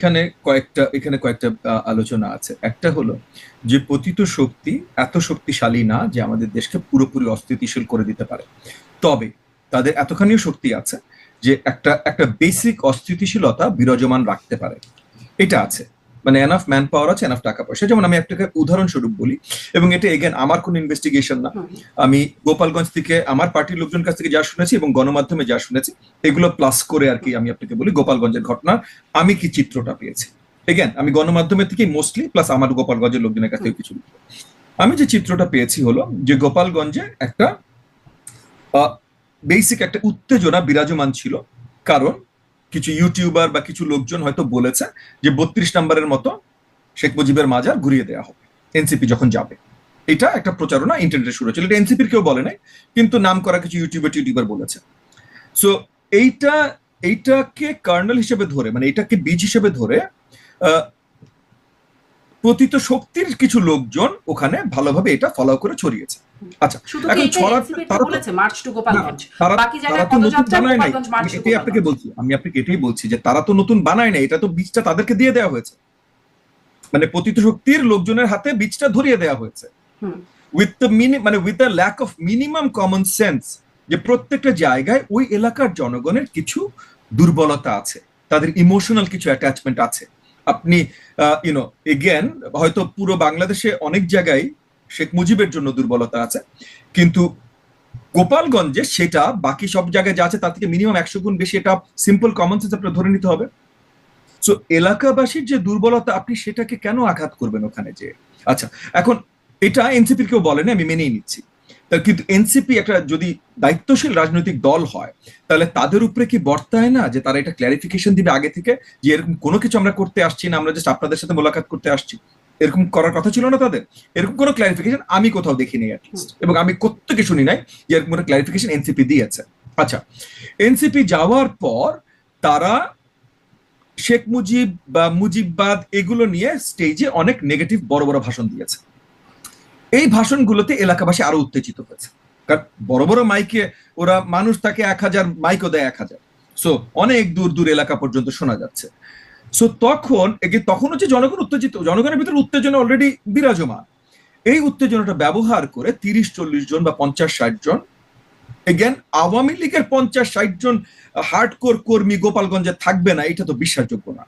এখানে কয়েকটা আলোচনা আছে। একটা হলো যে পতিত শক্তি এত শক্তিশালী না যে আমাদের দেশকে পুরোপুরি অস্থিতিশীল করে দিতে পারে, তবে তাদের এতখানিও শক্তি আছে যে একটা একটা বেসিক অস্থিতিশীলতা বিরাজমান রাখতে পারে। এটা আছে, মানে এনাফ ম্যান পাওয়ার আছে, এনাফ টাকা পয়সা। যেমন আমি একটা উদাহরণস্বরূপ বলি, এবং এটা এগেন আমার কোনো ইনভেস্টিগেশন না, আমি গোপালগঞ্জ থেকে আমার পার্টির লোকজন কাছ থেকে যা শুনেছি এবং গণমাধ্যমে যা শুনেছি এগুলো প্লাস করে আর কি আমি আপনাকে বলি গোপালগঞ্জের ঘটনা আমি কি চিত্রটা পেয়েছি। এগেন আমি গণমাধ্যমের থেকে মোস্টলি প্লাস আমার গোপালগঞ্জের লোকজনের কাছ থেকে কিছু, আমি যে চিত্রটা পেয়েছি হলো যে গোপালগঞ্জে একটা বেসিক একটা উত্তেজনা বিরাজমান ছিল, কারণ কিছু ইউটিউবার বা কিছু লোকজন হয়তো বলেছে যে 32 নম্বরের মতো শেখ মুজিবের মাজার ঘুরিয়ে দেওয়া হবে এনসিপি যখন যাবে। এটা একটা প্রচারণা ইন্টারনেটে শুরু হয়েছিল, এটা এনসিপির কেউ বলে নাই, কিন্তু নাম করা কিছু ইউটিউবার বলেছে। সো এইটাকে কার্নেল হিসেবে ধরে, মানে এটাকে বীজ হিসেবে ধরে পতিত শক্তির কিছু লোকজন ওখানে ভালোভাবে এটা ফলো করে ছড়িয়েছে। আচ্ছা, এখন আমি আপনাকে এটাই বলছি যে তারা তো নতুন বানায় না, এটা তো বীজটা তাদেরকে দিয়ে দেওয়া হয়েছে, মানে পতিত শক্তির লোকজনের হাতে বীজটা ধরিয়ে দেওয়া হয়েছে with the lack of minimum common sense, যে প্রত্যেকটা জায়গায় ওই এলাকার জনগণের কিছু দুর্বলতা আছে, তাদের ইমোশনাল কিছু অ্যাটাচমেন্ট আছে। আপনি এগেন হয়তো পুরো বাংলাদেশে অনেক জায়গায় শেখ মুজিবের জন্য দুর্বলতা আছে, কিন্তু গোপালগঞ্জে সেটা বাকি সব জায়গায় যা আছে তার থেকে মিনিমাম 100 গুণ বেশি। এটা সিম্পল কমন সেন্স আপনার ধরে নিতে হবে। সো এলাকাবাসীর যে দুর্বলতা, আপনি সেটাকে কেন আঘাত করবেন ওখানে যে? আচ্ছা, এখন এটা এনসিপির কেউ বলেনি, আমি মেনেই নিচ্ছি, কিন্তু এনসিপি একটা যদি দায়িত্বশীল রাজনৈতিক দল হয় তাহলে তাদের উপরে কি বর্তায় না যে তারা এটা ক্ল্যারিফিকেশন দিবে আগে থেকে যে এরকম কোনো কিছু আমরা করতে আসছি না, আমরা জাস্ট আপনাদের সাথে মোলাকাত করতে আসছি। এরকম করার কথা ছিল না তাদের? এরকম কোনো ক্ল্যারিফিকেশন আমি কোথাও দেখিনি অ্যাটলিস্ট, এবং আমি কোত্থেকে শুনি নাই যে এরকম কোনো ক্ল্যারিফিকেশন এনসিপি দিয়েছে। আচ্ছা, এনসিপি যাওয়ার পর তারা শেখ মুজিব বা মুজিববাদ এগুলো নিয়ে স্টেজে অনেক নেগেটিভ বড় বড় ভাষণ দিয়েছে। এই ভাষণগুলোতে এলাকাবাসী আরো উত্তেজিত হয়েছে, কারণ বড় বড় মাইকে ওরা মানুষ তাকে 1000 মাইকও দেয় 1000, সো অনেক দূর দূর এলাকা পর্যন্ত শোনা যাচ্ছে। সো তখন হচ্ছে জনগণ উত্তেজিত, জনগণের ভিতরে উত্তেজনা অলরেডি বিরাজমান। এই উত্তেজনাটা ব্যবহার করে 30-40 জন বা 50-60 জন, এগেন আওয়ামী লীগের 50-60 জন হার্ডকোর কর্মী গোপালগঞ্জে থাকবে না, এটা তো বিশ্বাসযোগ্য না।